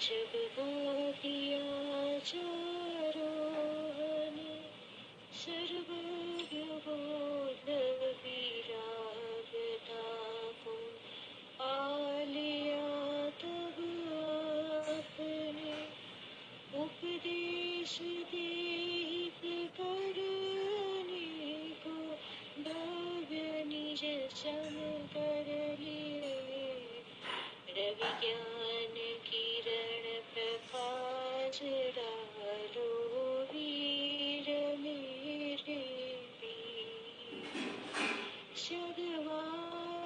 जब हो किया चारोहन सर्वज्ञ बोध विरागता को आलिया तब आपने उपदेश देहि करने को भव्य निज सम कर लिए रवि ज्ञान किरण प्रकाश डालो वीर मेरे वीर सद्वादनय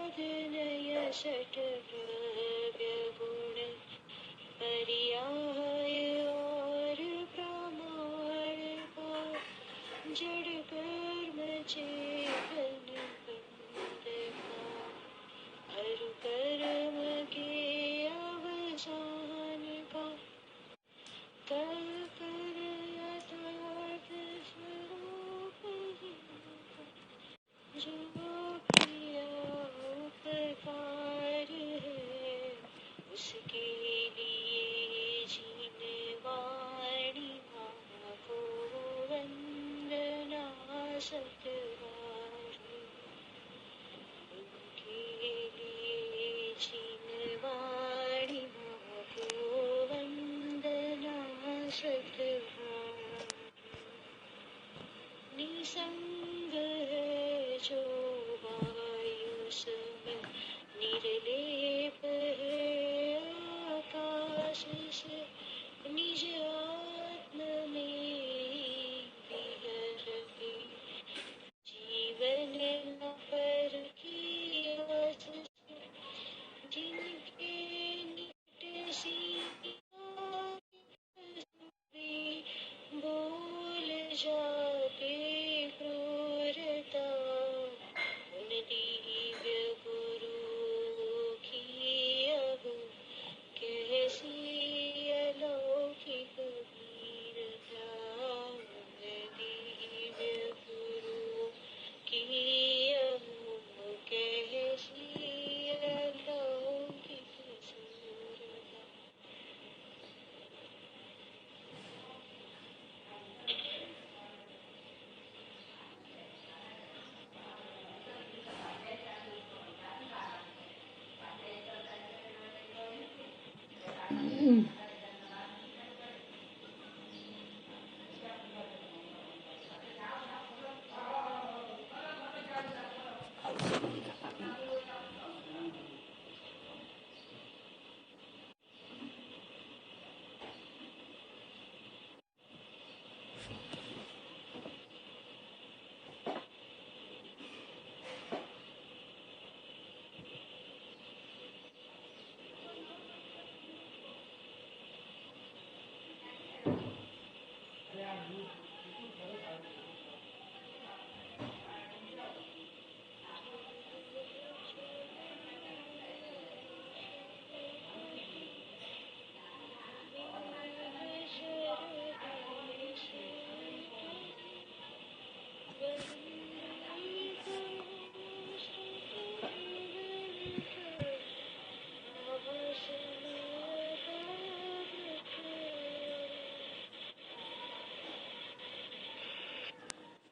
सठ भव्य गुण पर्याय और प्रमाण का जड़ कर्म चेतन बंद का हरु कर्म के अवसान का कर कर यथार्थ स्वरूप जिनका जो किया उपकार है उसके लिए जिन वाणी माँ को वंदना सतवार उनके लिए जिन वाणी माँ को वंदना सतवार निसंग है जो वायु सम निर्लेप है आकाश से निज आत्म में विहरते जीवन न पर किया जिनके निट सी बोल जाते क्रूरता उन दिव्य गुरु की अब कैसी अलौकिक वीरता उन दिव्य गुरु की अब कैसी अलौकिक सूरता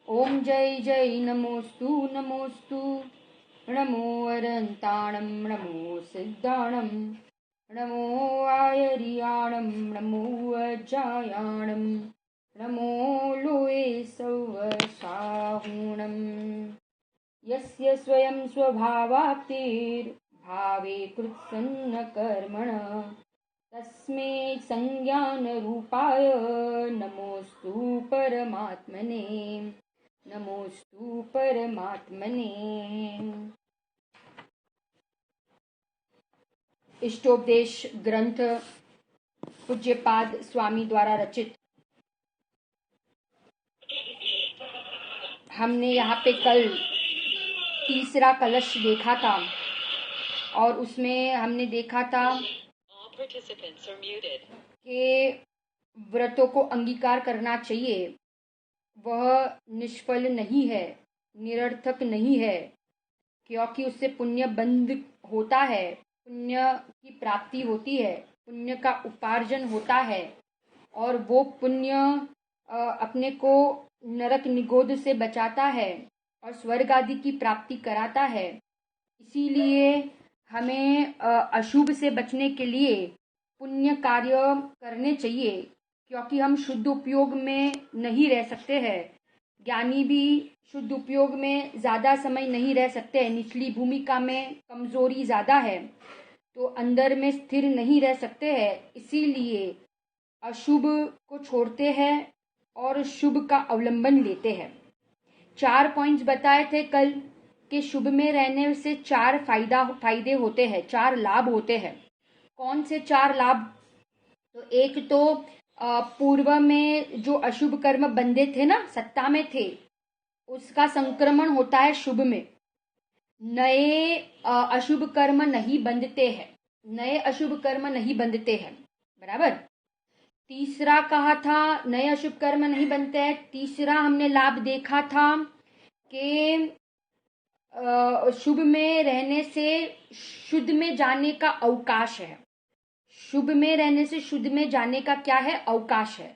ओम जय जय नमोस्तु नमोस्तु नमो अरन्ताणं नमो सिद्धाणं नमो आयर्याणं नमो अजायाणं नमो लोये सवसाहुणं यस्य स्वयं स्वभावाप्तिर्भावे कृत्सन्न कर्मणः तस्मै संज्ञानरूपाय नमोस्तु परमात्मने नमोस्तु परमात्मने। इष्टोपदेश ग्रंथ पूज्यपाद स्वामी द्वारा रचित। हमने यहाँ पे कल तीसरा कलश देखा था और उसमें हमने देखा था कि व्रतों को अंगीकार करना चाहिए, वह निष्फल नहीं है, निरर्थक नहीं है, क्योंकि उससे पुण्य बंध होता है, पुण्य की प्राप्ति होती है। पुण्य का उपार्जन होता है और वो पुण्य अपने को नरक निगोध से बचाता है और स्वर्ग आदि की प्राप्ति कराता है। इसीलिए हमें अशुभ से बचने के लिए पुण्य कार्य करने चाहिए, क्योंकि हम शुद्ध उपयोग में नहीं रह सकते हैं। ज्ञानी भी शुद्ध उपयोग में ज़्यादा समय नहीं रह सकते हैं। निचली भूमिका में कमजोरी ज़्यादा है तो अंदर में स्थिर नहीं रह सकते हैं। इसीलिए अशुभ को छोड़ते हैं और शुभ का अवलंबन लेते हैं। 4 पॉइंट्स बताए थे कल कि शुभ में रहने से 4 फायदे होते हैं, 4 लाभ होते हैं। कौन से 4 लाभ? तो एक तो पूर्व में जो अशुभ कर्म बंधे थे ना, सत्ता में थे, उसका संक्रमण होता है शुभ में। नए अशुभ कर्म नहीं बंधते हैं, नए अशुभ कर्म नहीं बंधते हैं, बराबर। तीसरा कहा था नए अशुभ कर्म नहीं बनते हैं। तीसरा हमने लाभ देखा था कि शुभ में रहने से शुद्ध में जाने का अवकाश है। शुभ में रहने से शुद्ध में जाने का क्या है? अवकाश है।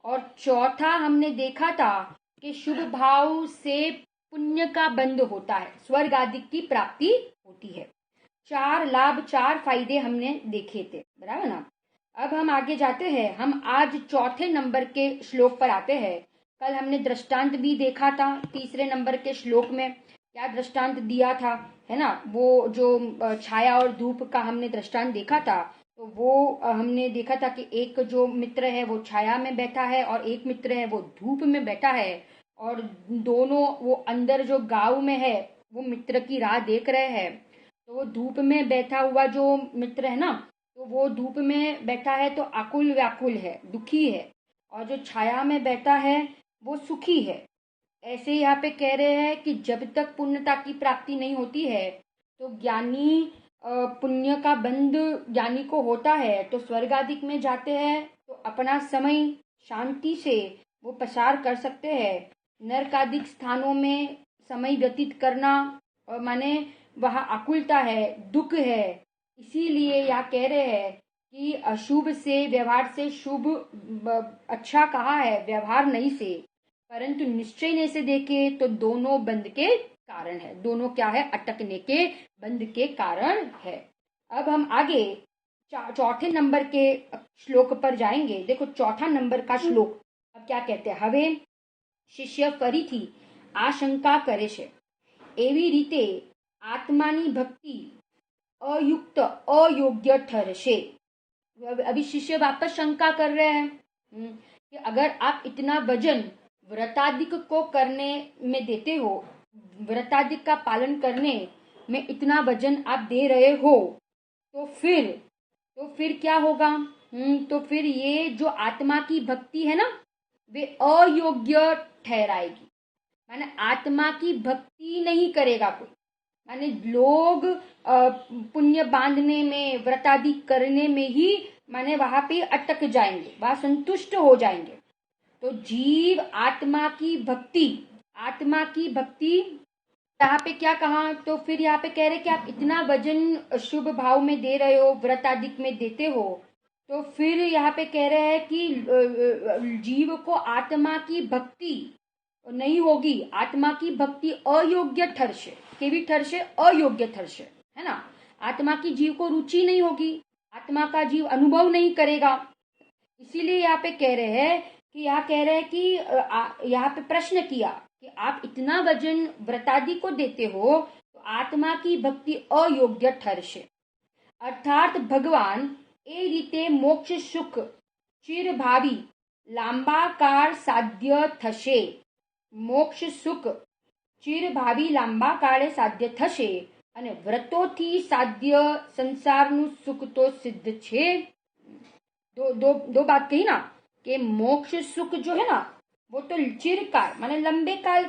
और चौथा हमने देखा था कि शुभ भाव से पुण्य का बंध होता है, स्वर्ग आदि की प्राप्ति होती है। 4 लाभ, 4 फायदे हमने देखे थे, बराबर ना। अब हम आगे जाते हैं। हम आज चौथे नंबर के श्लोक पर आते हैं। कल हमने दृष्टांत भी देखा था। तीसरे नंबर के श्लोक में क्या दृष्टांत दिया था, है ना? वो जो छाया और धूप का हमने दृष्टांत देखा था। तो वो हमने देखा था कि एक जो मित्र है वो छाया में बैठा है और एक मित्र है वो धूप में बैठा है, और दोनों वो अंदर जो गांव में है वो मित्र की राह देख रहे हैं। तो वो धूप में बैठा हुआ जो मित्र है ना, तो वो धूप में बैठा है तो आकुल व्याकुल है, दुखी है, और जो छाया में बैठा है वो सुखी है। ऐसे यहाँ पे कह रहे हैं कि जब तक पुण्यता की प्राप्ति नहीं होती है तो ज्ञानी पुण्य का बंध ज्ञानी को होता है, तो स्वर्ग आदि में जाते हैं तो अपना समय शांति से वो पसार कर सकते हैं। नरक आदि स्थानों में समय व्यतीत करना माने वहाँ आकुलता है, दुख है। इसीलिए यह कह रहे हैं कि अशुभ से व्यवहार से शुभ अच्छा कहा है, व्यवहार नहीं से, परंतु निश्चय से देखे तो दोनों बंध के कारण है। दोनों क्या है? अटकने के, बंध के कारण है। अब हम आगे चौथे नंबर के श्लोक पर जाएंगे। देखो चौथा नंबर का श्लोक अब क्या कहते हैं? હવે શિષ્ય ફરીથી આ શંકા કરે છે, એવી રીતે આત્માની ભક્તિ अयुक्त अयोग्य ठहरશે। अभी शिष्य वापस शंका कर रहे हैं कि अगर आप इतना वजन व्रतादिक को करने में देते हो, व्रतादिक का पालन करने में इतना वजन आप दे रहे हो, तो फिर क्या होगा? तो फिर ये जो आत्मा की भक्ति है ना, वे अयोग्य ठहराएगी। माने आत्मा की भक्ति नहीं करेगा कोई। माने लोग पुण्य बांधने में, व्रतादि करने में ही माने वहां पे अटक जाएंगे, वहां संतुष्ट हो जाएंगे। तो जीव आत्मा की भक्ति यहाँ पे क्या कहा? तो फिर यहाँ पे कह रहे कि आप इतना वजन शुभ भाव में दे रहे हो, व्रतादिक में देते हो, तो फिर यहाँ पे कह रहे हैं कि जीव को आत्मा की भक्ति नहीं होगी। आत्मा की भक्ति अयोग्य ठहरશે। केवी ठहरશે? अयोग्य ठहरશે, है ना। आत्मा की जीव को रुचि नहीं होगी, आत्मा का जीव अनुभव नहीं करेगा। इसीलिए यहाँ पे कह रहे हैं कि यहाँ पे प्रश्न किया कि आप इतना वजन व्रतादि को देते हो तो आत्मा की भक्ति अयोग्य ठहरશે। अर्थात भगवान ए रीते मोक्ष सुख चिरभावी लांबा काळ साध्य થશે। મોક્ષ સુખ ચિરભાવી લાંબા કાળે સાધ્ય થશે અને વ્રતોથી સાધ્ય સંસારનું સુખ તો સિદ્ધ છે। दो बात कही ना कि मोक्ष सुख जो है ना वो तो चिरकाल माने लंबे काल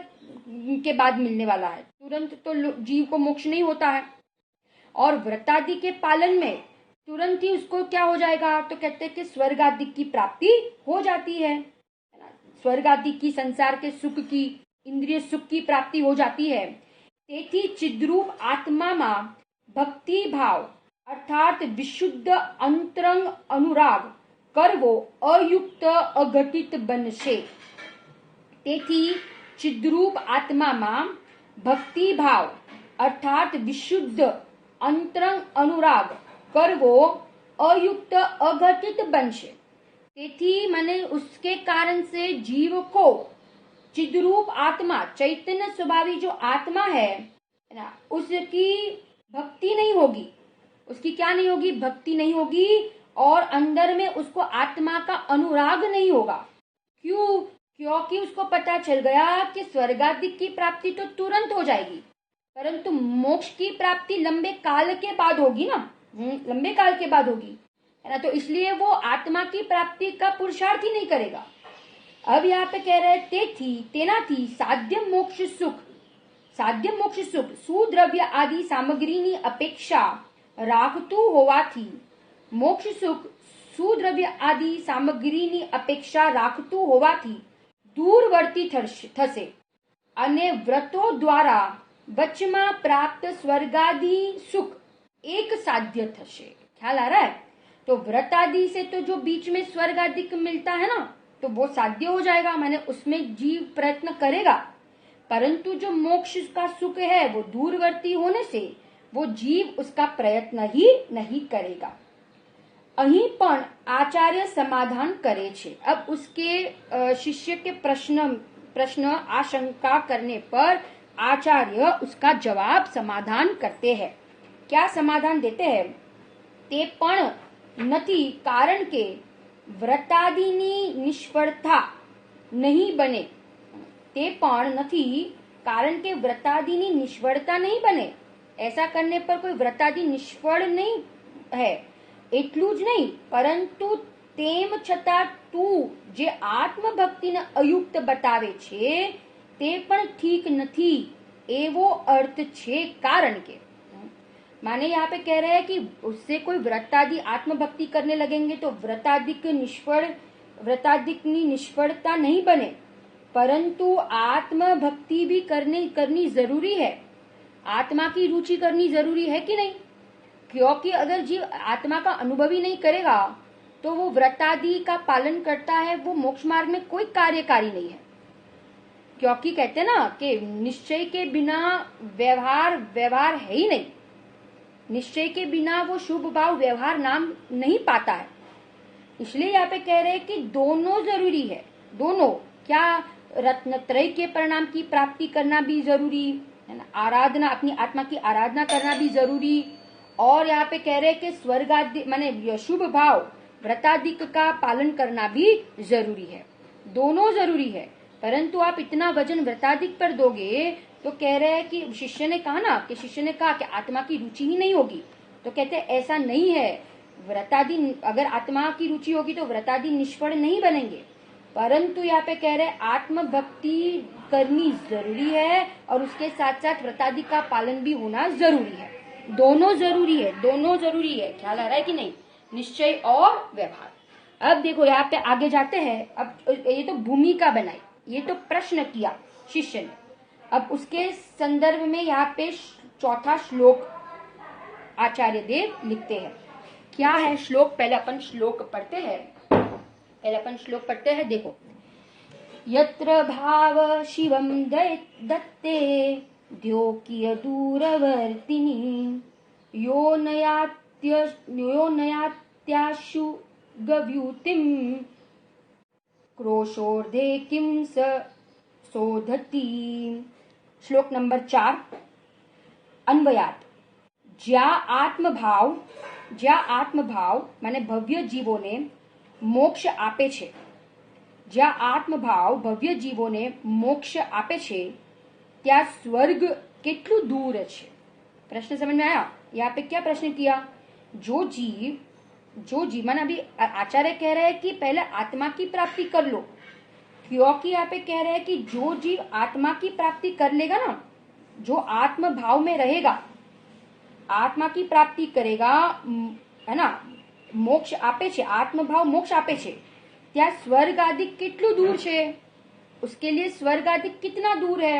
के बाद मिलने वाला है, तुरंत तो जीव को मोक्ष नहीं होता है। और व्रतादि के पालन में तुरंत ही उसको क्या हो जाएगा? तो कहते हैं कि स्वर्ग आदि की प्राप्ति हो जाती है। स्वर्ग आदि की, संसार के सुख की, इंद्रिय सुख की प्राप्ति हो जाती है। તેથી चिद्रूप आत्मा में भक्ति भाव अर्थात विशुद्ध अंतरंग अनुराग करવો અયુક્ત અઘટિત બનશે. તેથી ચિદ્રૂપ આત્મામાં ભક્તિભાવ અર્થાત વિશુદ્ધ અંતરંગ અનુરાગ કરવો अयुक्त अघटित बनશે. તેથી મને उसके कारण से जीव को चिद्रूप आत्मा चैतन्य स्वभावी जो आत्मा है ना, उसकी भक्ति नहीं होगी. उसकी क्या नहीं होगी? भक्ति नहीं होगी. और अंदर में उसको आत्मा का अनुराग नहीं होगा. क्यों? क्योंकि उसको पता चल गया कि स्वर्गादि की प्राप्ति तो तुरंत हो जाएगी, परंतु मोक्ष की प्राप्ति लंबे काल के बाद होगी ना. लंबे काल के बाद होगी, है ना. तो इसलिए वो आत्मा की प्राप्ति का पुरुषार्थ ही नहीं करेगा. अब यहाँ पे कह रहे तेथी तेनाथी साध्य मोक्ष सुख सुद्रव्य आदि सामग्रीनी अपेक्षा રાખતું હોવાથી મોક્ષ સુખ સુદ્રવ્ય આદि સામગ્રીની અપેક્ષા રાખતું હોવાથી દૂરવર્તી થશે અને વ્રતો દ્વારા વચમાં પ્રાપ્ત સ્વર્ગાદि સુખ एक साध्य થશે. ख्याल आ रहा है? तो व्रत आदि से तो जो बीच में स्वर्ग आदि मिलता है ना, तो वो साध्य हो जाएगा, माने उसमें जीव प्रयत्न करेगा. परंतु जो मोक्ष का सुख है वो दूरवर्ती होने से वो जीव उसका प्रयत्न ही नहीं करेगा. અહીં પણ આચાર્ય સમાધાન કરે છે. अब उसके शिष्य के प्रश्न आशंका करने पर आचार्य उसका जवाब समाधान करते हैं. क्या समाधान देते हैं? તે પણ નથી કારણ કે વ્રતાદિની નિષ્ફળતા नहीं बने. તે પણ નથી કારણ કે व्रतादि निष्फળता नहीं बने. ऐसा करने पर कोई व्रतादि निष्फળ नहीं है. એટલું જ નહીં, પરંતુ તેમ છતાં તું જે આત્મભક્તિને અયુક્ત બતાવે છે તે પણ ઠીક નથી એવો अर्थ છે. कारण के माने यहाँ पे कह रहे हैं कि उससे कोई व्रतादि आत्मभक्ति करने लगेंगे तो व्रतादिक निष्फलता नहीं बने, परंतु आत्मभक्ति भी करनी जरूरी है. आत्मा की रुचि करनी जरूरी है कि नहीं? क्योंकि अगर जीव आत्मा का अनुभव ही नहीं करेगा तो वो व्रतादि का पालन करता है, वो मोक्ष मार्ग में कोई कार्यकारी नहीं है. क्योंकि कहते हैं ना कि निश्चय के बिना व्यवहार है ही नहीं. निश्चय के बिना वो शुभ भाव व्यवहार नाम नहीं पाता है. इसलिए यहाँ पे कह रहे हैं कि दोनों जरूरी है. दोनों क्या? रत्नत्रय के परिणाम की प्राप्ति करना भी जरूरी है ना, आराधना अपनी आत्मा की आराधना करना भी जरूरी. और यहाँ पे कह रहे हैं कि स्वर्ग आदि माने शुभ भाव व्रतादिक का पालन करना भी जरूरी है. दोनों जरूरी है, परंतु आप इतना वजन व्रतादिक पर दोगे तो कह रहे हैं कि शिष्य ने कहा कि आत्मा की रुचि ही नहीं होगी. तो कहते हैं ऐसा नहीं है. व्रतादि अगर आत्मा की रुचि होगी तो व्रतादि निष्फल नहीं बनेंगे, परंतु यहाँ पे कह रहे आत्मभक्ति करनी जरूरी है और उसके साथ साथ व्रतादि का पालन भी होना जरूरी है. दोनों जरूरी है. ख्याल आ रहा है कि नहीं? निश्चय और व्यवहार. अब देखो यहाँ पे आगे जाते हैं. अब ये तो भूमिका बनाई, ये तो प्रश्न किया शिष्य ने. अब उसके संदर्भ में यहाँ पे चौथा श्लोक आचार्य देव लिखते हैं. क्या है श्लोक? पहले अपन श्लोक पढ़ते हैं. देखो, यत्र भाव शिवम दत्ते द्योकिय दूरवर्तिनी यो नयात्याशु गव्यूतिम क्रोशोर्धे किम स शोधती. श्लोक नंबर 4 अन्वयात. જ્યાં આત્મભાવ મને ભવ્ય જીવોને મોક્ષ આપે છે. જ્યાં આત્મભાવ ભવ્ય જીવોને મોક્ષ આપે છે ત્યાં સ્વર્ગ કેટલું दूर છે. प्रश्न समझ में आया? यहाँ पे क्या प्रश्न किया? जो जीव माना अभी आचार्य कह रहे हैं कि पहले आत्मा की प्राप्ति कर लो, क्योंकि यहाँ पे कह रहे हैं कि जो जीव आत्मा की प्राप्ति कर लेगा ना, जो आत्म भाव में रहेगा, आत्मा की प्राप्ति करेगा, है ना, मोक्ष आपे छे, आत्मभाव मोक्ष आपे छे. ત્યાં સ્વર્ગ આદિ કેટલું दूर છે? उसके लिए स्वर्ग आदि कितना दूर है?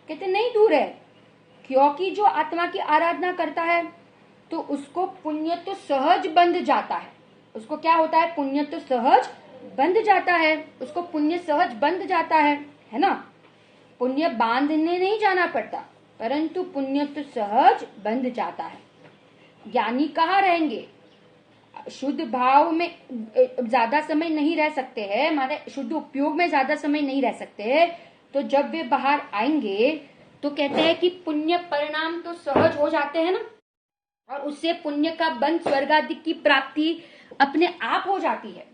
कहते नहीं दूर है, क्योंकि जो आत्मा की आराधना करता है तो उसको पुण्य तो सहज बंध जाता है। उसको क्या होता है? पुण्य तो सहज बंध जाता है, उसको पुण्य सहज बंध जाता है ना। पुण्य बांधने नहीं जाना पड़ता, परंतु पुण्य तो सहज बंध जाता है। ज्ञानी कहाँ रहेंगे? शुद्ध भाव में ज्यादा समय नहीं रह सकते हैं, हमारे शुद्ध उपयोग में ज्यादा समय नहीं रह सकते हैं। तो जब वे बाहर आएंगे तो कहते हैं कि पुण्य परिणाम तो सहज हो जाते हैं ना, और उससे पुण्य का बंध स्वर्ग आदि की प्राप्ति अपने आप हो जाती है।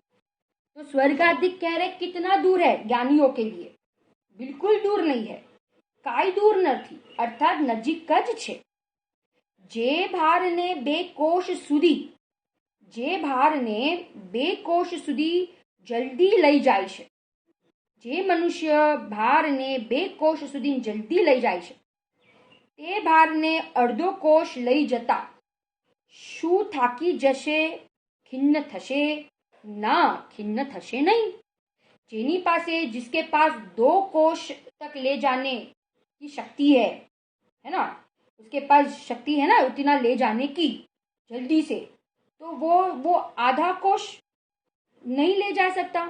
तो स्वर्ग आदि कह रहे कितना दूर है ज्ञानियों के लिए? बिल्कुल दूर नहीं है, काई दूर નથી, अर्थात नजीक જ છે। જે ભારને બે કોષ સુધી, જે ભારને બે કોષ સુધી જલ્દી લઈ જાય છે, જે મનુષ્ય ભારને બે કોષ સુધી જલ્દી લઈ જાય છે, તે ભારને અડધો કોષ લઈ જતા શું થાકી જશે? ખિન્ન થશે? ના, ખિન્ન થશે નહીં। જેની પાસે, जिसके पास 2 कोष तक ले जाने की शक्ति है ना, उसके पास शक्ति है ना उतना ले जाने की जल्दी से, तो वो आधा कोष नहीं ले जा सकता?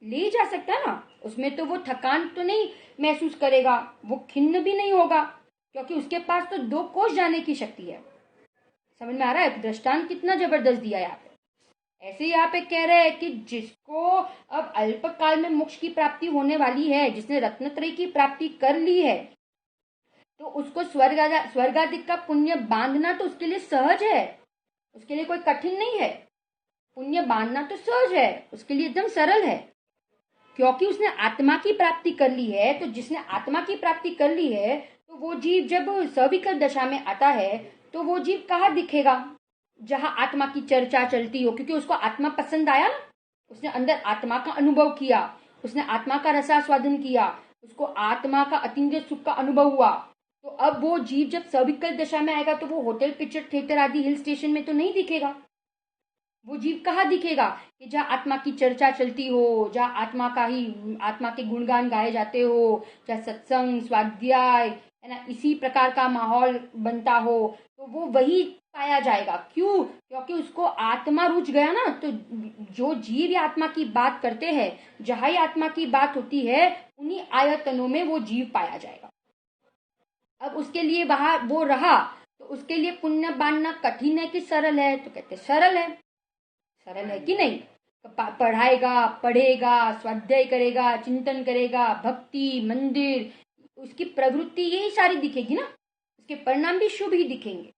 ले जा सकता ना, उसमें तो वो थकान तो नहीं महसूस करेगा, वो खिन्न भी नहीं होगा, क्योंकि उसके पास तो 2 कोष जाने की शक्ति है। समझ में आ रहा है? दृष्टांत कितना जबरदस्त दिया यहाँ पे। ऐसे यहाँ पे कह रहे हैं कि जिसको अब अल्पकाल में मोक्ष की प्राप्ति होने वाली है, जिसने रत्नत्रयी की प्राप्ति कर ली है, तो उसको स्वर्ग आदि का पुण्य बांधना तो उसके लिए सहज है, उसके लिए कोई कठिन नहीं है। पुण्य बांधना तो सहज है, उसके लिए एकदम सरल है, क्योंकि उसने आत्मा की प्राप्ति कर ली है। तो जिसने आत्मा की प्राप्ति कर ली है, तो वो जीव जब सविकल दशा में आता है तो वो जीव कहाँ दिखेगा? जहां आत्मा की चर्चा चलती हो, क्योंकि उसको आत्मा पसंद आया ना, उसने अंदर आत्मा का अनुभव किया, उसने आत्मा का रसास्वादन किया, उसको आत्मा का अतीन्द्रिय सुख का अनुभव हुआ। तो अब वो जीव जब सविकल दशा में आएगा तो वो होटल, पिक्चर थिएटर आदि हिल स्टेशन में तो नहीं दिखेगा। वो जीव कहाँ दिखेगा? कि जहाँ आत्मा की चर्चा चलती हो, जहाँ आत्मा के गुणगान गाए जाते हो, जहाँ सत्संग स्वाध्याय है ना, इसी प्रकार का माहौल बनता हो, तो वो वही पाया जाएगा। क्यों? क्योंकि उसको आत्मा रुच गया ना। तो जो जीव या आत्मा की बात करते हैं, जहां ही आत्मा की बात होती है, उन्हीं आयतनों में वो जीव पाया जाएगा। अब उसके लिए वहां वो रहा, तो उसके लिए पुण्य बांधना कठिन है कि सरल है? तो कहते सरल है। सरल है कि नहीं? पढ़ाएगा, पढ़ेगा, स्वाध्याय करेगा, चिंतन करेगा, भक्ति, मंदिर, उसकी प्रवृत्ति यही सारी दिखेगी ना, उसके परिणाम भी शुभ ही दिखेंगे,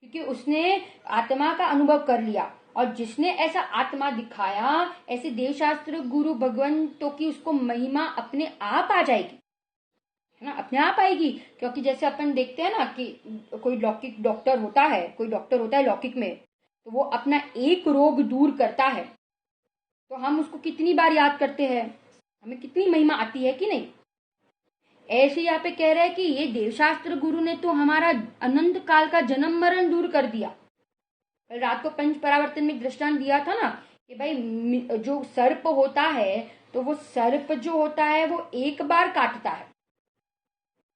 क्योंकि उसने आत्मा का अनुभव कर लिया। और जिसने ऐसा आत्मा दिखाया, ऐसे देवशास्त्र गुरु भगवंतों की उसको महिमा अपने आप आ जाएगी, है ना, अपने आप आएगी। क्योंकि जैसे अपन देखते हैं ना कि कोई लौकिक डॉक्टर होता है, कोई डॉक्टर होता है लौकिक में, तो वो अपना एक रोग दूर करता है, तो हम उसको कितनी बार याद करते हैं, हमें कितनी महिमा आती है कि नहीं। ऐसे यहाँ पे कह रहे हैं कि ये देवशास्त्र गुरु ने तो हमारा अनंत काल का जन्म मरण दूर कर दिया। कल रात को पंच परावर्तन में दृष्टांत दिया था ना कि भाई जो सर्प होता है, तो वो सर्प जो होता है वो एक बार काटता है,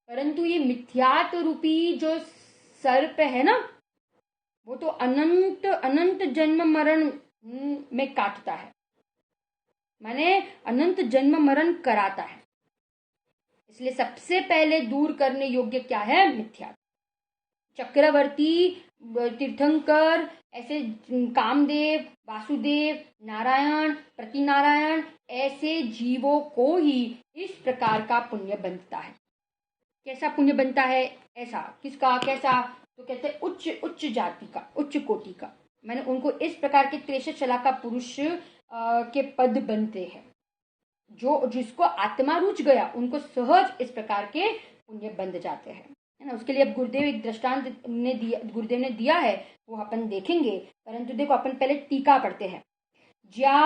परंतु ये मिथ्यात्व रूपी जो सर्प है ना, वो तो अनंत अनंत जन्म मरण में काटता है, माने अनंत जन्म मरण कराता है। इसलिए सबसे पहले दूर करने योग्य क्या है? मिथ्या। चक्रवर्ती, तीर्थंकर, ऐसे कामदेव, वासुदेव, नारायण, प्रतिनारायण, ऐसे जीवों को ही इस प्रकार का पुण्य बनता है। कैसा पुण्य बनता है? ऐसा किसका? कैसा? तो कहते हैं उच्च उच्च जाति का, उच्च कोटि का। मैंने उनको इस प्रकार के 63 शलाका पुरुष के पद बनते हैं। जो जिसको आत्मा रुच गया, उनको सहज इस प्रकार के पुण्य बंध जाते हैं, है ना। उसके लिए अब गुरुदेव एक दृष्टांत गुरुदेव ने दिया है, वो अपन देखेंगे। परंतु देखो, अपन पहले टीका पढ़ते हैं। ज्या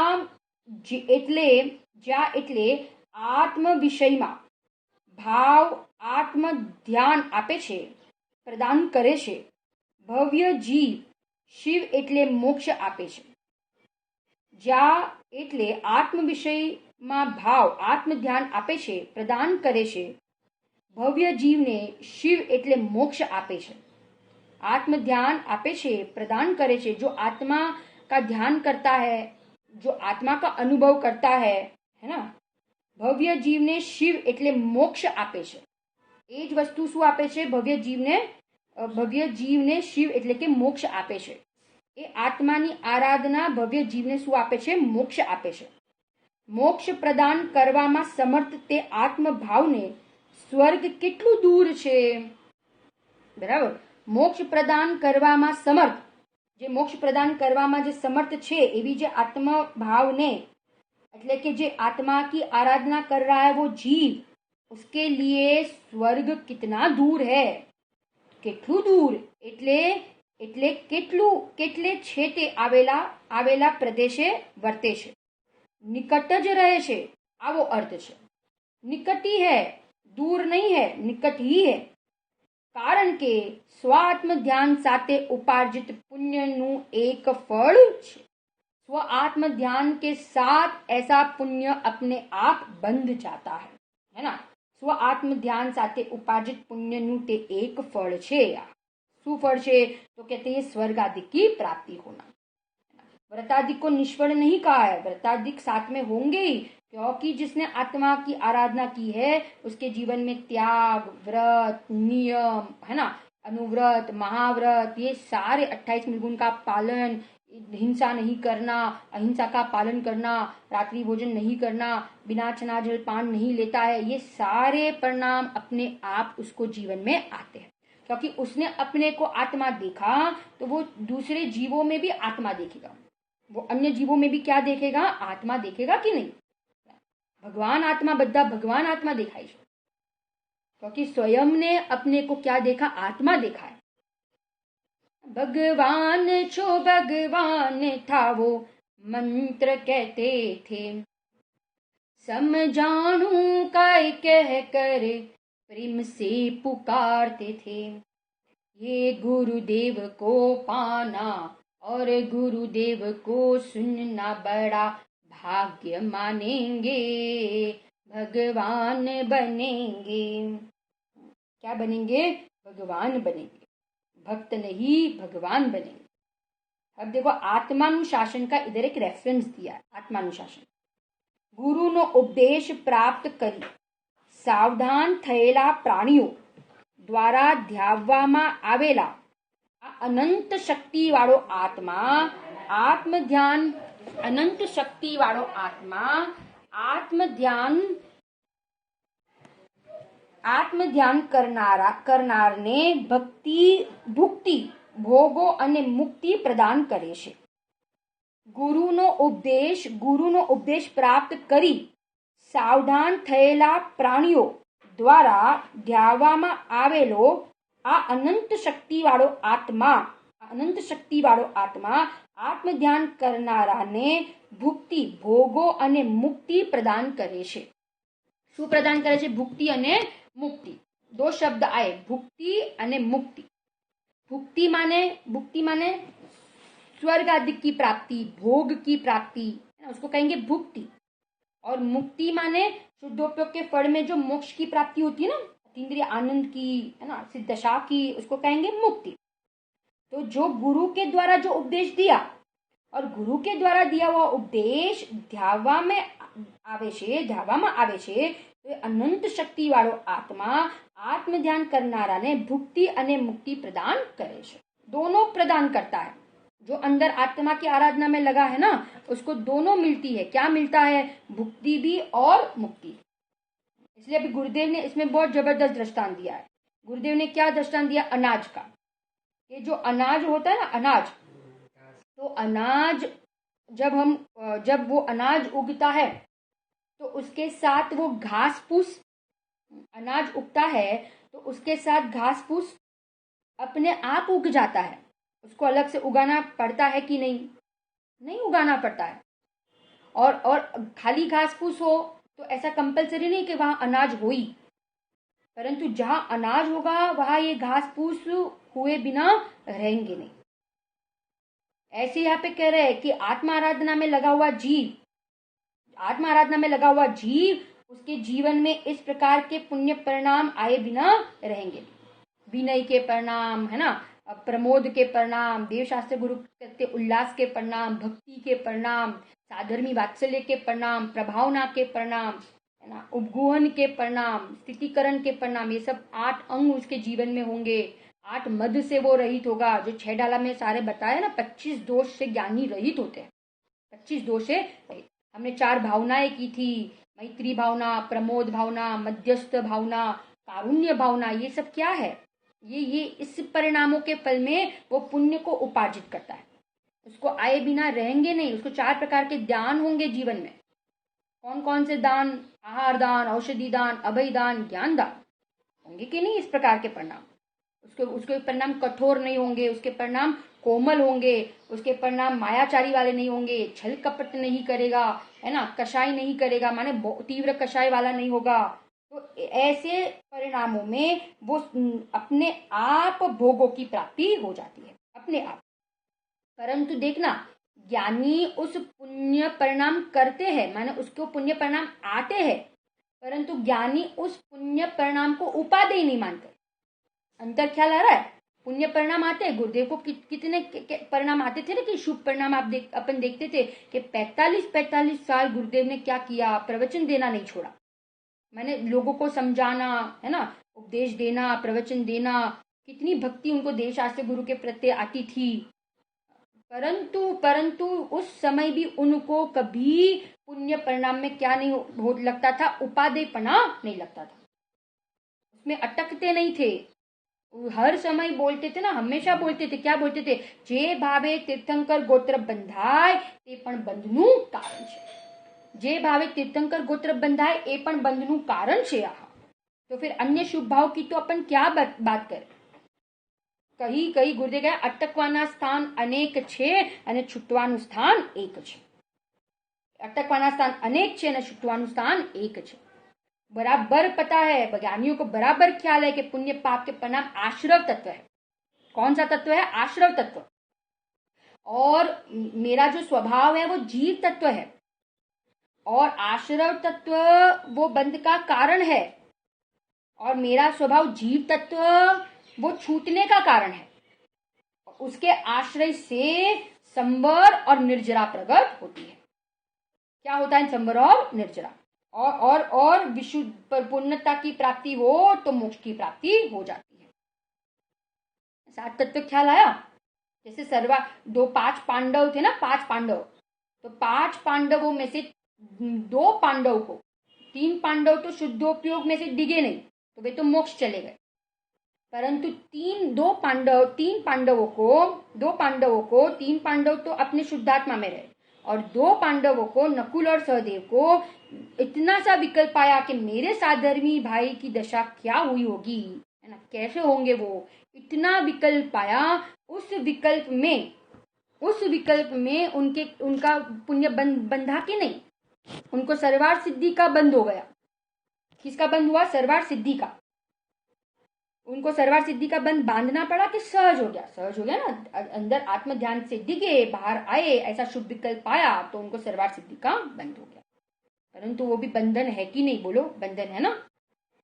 એટલે આત્મ વિષયમાં ભાવ આત્મ ધ્યાન આપે છે, પ્રદાન કરે છે। ભવ્ય જીવ શિવ એટલે મોક્ષ આપે છે। જ્યા એટલે આત્મ વિષયમાં ભાવ આત્મ ધ્યાન આપે છે, પ્રદાન કરે છે। ભવ્ય જીવને શિવ એટલે મોક્ષ આપે છે। આત્મ ધ્યાન આપે છે, પ્રદાન કરે છે. जो आत्मा का ध्यान करता है, जो आत्मा का अनुभव करता है ना, ભવ્ય જીવને શિવ એટલે મોક્ષ આપે છે. એ જ વસ્તુ શું આપે છે? ભવ્ય જીવને શિવ એટલે કે મોક્ષ આપે છે. એ આત્માની આરાધના ભવ્ય જીવને શું આપે છે? મોક્ષ આપે છે. મોક્ષ પ્રદાન કરવામાં સમર્થ તે આત્મભાવને સ્વર્ગ કેટલું દૂર છે. બરાબર. મોક્ષ પ્રદાન કરવામાં સમર્થ, જે મોક્ષ પ્રદાન કરવામાં જે સમર્થ છે એવી જે आत्मभावने, એટલે કે જે आत्मा की आराधना कर रहा है वो जीव, उसके लिए स्वर्ग कितना दूर है. કેટલું દૂર એટલે કેટલે છે તે આવેલા પ્રદેશે વર્તે છે, નિકટ જ રહે છે, આવો અર્થ છે. નિકટ ही है, दूर नहीं है, निकट ही है. કારણ કે સ્વાત્મ ધ્યાન સાથે ઉપાર્જિત પુણ્યનું એક ફળ છે. स्व आत्म ध्यान के साथ ऐसा पुण्य अपने आप बंध जाता है ना. स्व आत्म ध्यान साथे उपार्जित पुण्य नु ते एक फल छे. शू फल छे? तो कहते हैं स्वर्ग आदि की प्राप्ति होना. व्रतादिक को निष्फल नहीं कहा है, व्रतादिक साथ में होंगे ही, क्योंकि जिसने आत्मा की आराधना की है उसके जीवन में त्याग, व्रत, नियम, है ना, अनुव्रत, महाव्रत, ये सारे 28 निर्गुण का पालन, हिंसा नहीं करना, अहिंसा का पालन करना, रात्रि भोजन नहीं करना, बिना चना जल पान नहीं लेता है, ये सारे परिणाम अपने आप उसको जीवन में आते हैं. क्योंकि उसने अपने को आत्मा देखा तो वो दूसरे जीवों में भी आत्मा देखेगा. वो अन्य जीवों में भी क्या देखेगा? आत्मा देखेगा कि नहीं. भगवान आत्मा, બધા भगवान आत्मा देखाय છે. क्योंकि स्वयं ने अपने को क्या देखा? आत्मा देखा है. भगवान छो भगवान था वो मंत्र कहते थे, समझाणू काय कह कर प्रेम से पुकारते थे. ये गुरुदेव को पाना और गुरुदेव को सुनना बड़ा भाग्य मानेंगे, भगवान बनेंगे. क्या बनेंगे? भगवान बनेंगे. भक्त नहीं, भगवान बनेंगे. अब देखो आत्मानुशासन का इधर एक रेफरेंस दिया है. आत्मानुशासन. गुरुનો ઉપદેશ પ્રાપ્ત કરી સાવધાન થયેલા પ્રાણીઓ દ્વારા ધ્યાવવામાં આવેલા આ અનંત શક્તિવાળો આત્મા, આત્મધ્યાન, અનંત શક્તિવાળો આત્મા આત્મધ્યાન કરનારને ભુક્તિ, ભોગો અને મુક્તિ પ્રદાન કરે છે. ગુરુનો ઉપદેશ પ્રાપ્ત કરી સાવધાન થયેલા પ્રાણીઓ દ્વારા ધ્યાવવામાં આવેલો આ અનંત શક્તિવાળો આત્મા આત્મધ્યાન કરનારાને ભુક્તિ, ભોગો અને મુક્તિ પ્રદાન કરે છે. શું પ્રદાન કરે છે? ભુક્તિ અને मुक्ति. दो शब्द आए, भुक्ति અને मुक्ति. भुक्ति माने स्वर्ग आदि की प्राप्ति, भोग की प्राप्ति, उसको कहेंगे भुक्ति. और मुक्ति माने शुद्धोपयोग के फल में जो मोक्ष की प्राप्ति होती है ना, अतीन्द्रिय आनंद की, है ना, सिद्ध दशा की, उसको कहेंगे मुक्ति. तो जो गुरु के द्वारा जो उपदेश दिया और गुरु के द्वारा दिया हुआ उपदेश ध्यावવામાં આવે છે તો અનંત શક્તિ વાળો આત્મા आत्म ध्यान करनाराने भुक्ति અને मुक्ति प्रदान करे છે. दोनों प्रदान करता है. जो अंदर आत्मा की आराधना में लगा है ना, उसको दोनों मिलती है. क्या मिलता है? भुक्ति भी और मुक्ति. इसलिए अभी गुरुदेव ने इसमें बहुत जबरदस्त दृष्टांत दिया है. गुरुदेव ने क्या दृष्टांत दिया? अनाज का. ये जो अनाज होता है ना, अनाज, तो अनाज जब वो अनाज उगता है तो उसके साथ वो घास फूस, अनाज उगता है तो उसके साथ घास फूस अपने आप उग जाता है. उसको अलग से उगाना पड़ता है कि नहीं? नहीं उगाना पड़ता है. और खाली घास फूस हो तो ऐसा कंपलसरी नहीं कि वहां अनाज हो ही, परंतु जहां अनाज होगा वहां ये घास फूस हुए बिना रहेंगे नहीं. ऐसे यहाँ पे कह रहे हैं कि आत्मा आराधना में लगा हुआ जीव उसके जीवन में इस प्रकार के पुण्य परिणाम आए बिना रहेंगे. विनय के परिणाम, है ना, प्रमोद के परिणाम, देवशास्त्र गुरु प्रत्यय उल्लास के परिणाम, भक्ति के परिणाम, साधर्मी वात्सल्य के परिणाम, प्रभावना के परिणाम, है ना, उपगुहन के परिणाम, स्थितिकरण के परिणाम, ये सब 8 अंग उसके जीवन में होंगे। 8 मद से वो रहित होगा। जो 6 डाला में सारे बताए ना, 25 दोष से ज्ञानी रहित होते हैं। 25 दोष से रहित। हमने 4 भावनाएं की थी, मैत्री भावना, प्रमोद भावना, मध्यस्थ भावना, कारुण्य भावना। ये सब क्या है? ये इस परिणामों के फल में वो पुण्य को उपार्जित करता है। उसको आए बिना रहेंगे नहीं। उसको 4 प्रकार के दान होंगे जीवन में। कौन कौन से दान? आहार दान, औषधि दान, अभय दान, ज्ञान दान होंगे कि नहीं? इस प्रकार के परिणाम। उसके परिणाम कठोर नहीं होंगे, उसके परिणाम कोमल होंगे, उसके परिणाम मायाचारी वाले नहीं होंगे, छल कपट नहीं करेगा, है ना, कषाय नहीं करेगा, माने तीव्र कषाय वाला नहीं होगा। तो ऐसे परिणामों में वो अपने आप भोगों की प्राप्ति हो जाती है, अपने आप। परंतु देखना, ज्ञानी उस पुण्य परिणाम करते हैं, माने उसको पुण्य परिणाम आते हैं, परंतु ज्ञानी उस पुण्य परिणाम को उपादेय नहीं मानते। अंतर ख्याल आ रहा है? पुण्य परिणाम आते हैं। गुरुदेव को कितने परिणाम आते थे ना, कि शुभ परिणाम अपन देखते थे कि 45 साल गुरुदेव ने क्या किया, प्रवचन देना नहीं छोड़ा। मैंने लोगों को समझाना, है ना, उपदेश देना, प्रवचन देना, कितनी भक्ति उनको देवशास्त्र गुरु के प्रति आती थी। परंतु उस समय भी उनको कभी पुण्य परिणाम में क्या नहीं हो लगता था? उपादेयपना नहीं लगता था। उसमें अटकते नहीं थे। हर समय बोलते थे ना, हमेशा बोलते थे। क्या बोलते थे? जे भावे तीर्थंकर गोत्र बंधाय ते पण बंधनु कारण छे। जे भावे तीर्थंकर गोत्र बंधाय ए पण बंधनु कारण छे। तो फिर अन्य शुभ भाव की तो अपन क्या बात करें? कहीं कहीं गुरुदेव कहे अटकवाना स्थान अनेक छे અને છૂટવાનું સ્થાન એક છે। अटकवाना स्थान अनेक छे અને છૂટવાનું स्थान एक छे। बराबर पता है, ज्ञानियों को बराबर ख्याल है कि पुण्य पाप के परिणाम आश्रव तत्व है। कौन सा तत्व है? आश्रव तत्व। और मेरा जो स्वभाव है वो जीव तत्व है, और आश्रव तत्व वो बंध का कारण है, और मेरा स्वभाव जीव तत्व वो छूटने का कारण है। उसके आश्रय से संवर और निर्जरा प्रकट होती है। क्या होता है संवर और निर्जरा? और विशुद्ध पूर्णता की प्राप्ति हो तो मोक्ष की प्राप्ति हो जाती है। 7 तत्व ख्याल आया? जैसे 5 पांडव थे ना, 5 पांडव, तो 5 पांडवों में से 2 पांडव को, 3 पांडव तो शुद्धोपयोग में से डिगे नहीं, तो वे तो मोक्ष चले गए। परंतु 3 पांडवों को 3 पांडव तो अपने शुद्धात्मा में रहे, और 2 पांडवों को, नकुल और सहदेव को, इतना सा विकल्प आया कि मेरे साधर्मी भाई की दशा क्या हुई होगी, है ना, कैसे होंगे वो। इतना विकल्प आया। उस विकल्प में उनका पुण्य बंधा कि नहीं? उनको सर्वार्थ सिद्धि का बंध हो गया। किसका बंध हुआ? सर्वार्थ सिद्धि का। उनको सर्वार्थ सिद्धि का बंध बांधना पड़ा कि सहज हो गया ना, अंदर आत्म ध्यान से डिगे, बाहर आए, ऐसा शुभ विकल्प आया, तो उनको सर्वार्थ सिद्धि का बंध हो गया। परंतु वो भी बंधन है कि नहीं? बोलो, बंधन है ना।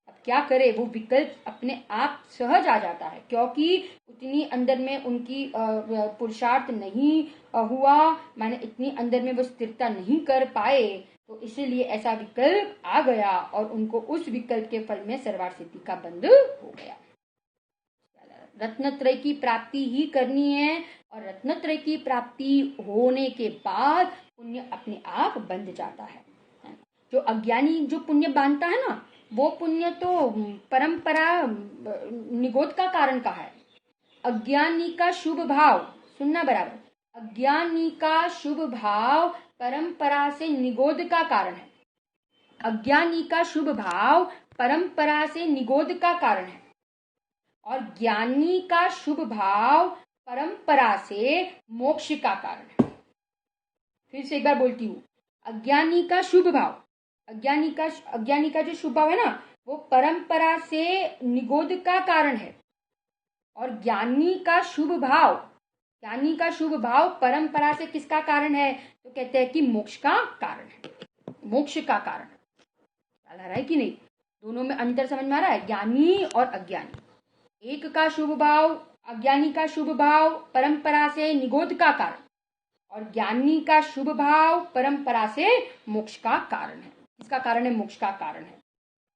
अब क्या करे? वो विकल्प अपने आप सहज आ जाता है, क्योंकि उतनी अंदर में उनकी पुरुषार्थ नहीं हुआ, माने इतनी अंदर में वो स्थिरता नहीं कर पाए, तो इसीलिए ऐसा विकल्प आ गया, और उनको उस विकल्प के फल में सर्वार्थ सिद्धि का बंध हो गया। रत्नत्रय की प्राप्ति ही करनी है, और रत्नत्रय की प्राप्ति होने के बाद पुण्य अपने आप बंध जाता है। जो अज्ञानी जो पुण्य बांधता है ना, वो पुण्य तो परंपरा निगोद का कारण का है। अज्ञानी का शुभ भाव, सुनना बराबर, अज्ञानी का शुभ भाव परंपरा से निगोद का कारण है। अज्ञानी का शुभ भाव परंपरा से निगोद का कारण है, और ज्ञानी का शुभ भाव परंपरा से मोक्ष का कारण है। फिर से एक बार बोलती हूँ, अज्ञानी का शुभ भाव, अज्ञानी का जो शुभ भाव है ना, वो परंपरा से निगोद का कारण है, और ज्ञानी का शुभ भाव परंपरा से किसका कारण है? तो कहते हैं कि मोक्ष का कारण है। मोक्ष का कारण ख्याल आ रहा है कि नहीं? दोनों में अंतर समझ में आ रहा है? ज्ञानी और अज्ञानी। एक का शुभ भाव अज्ञानी का शुभ भाव परंपरा से निगोद का कारण, और ज्ञानी का शुभ भाव परंपरा से मोक्ष का कारण है। इसका कारण है, मोक्ष का कारण है।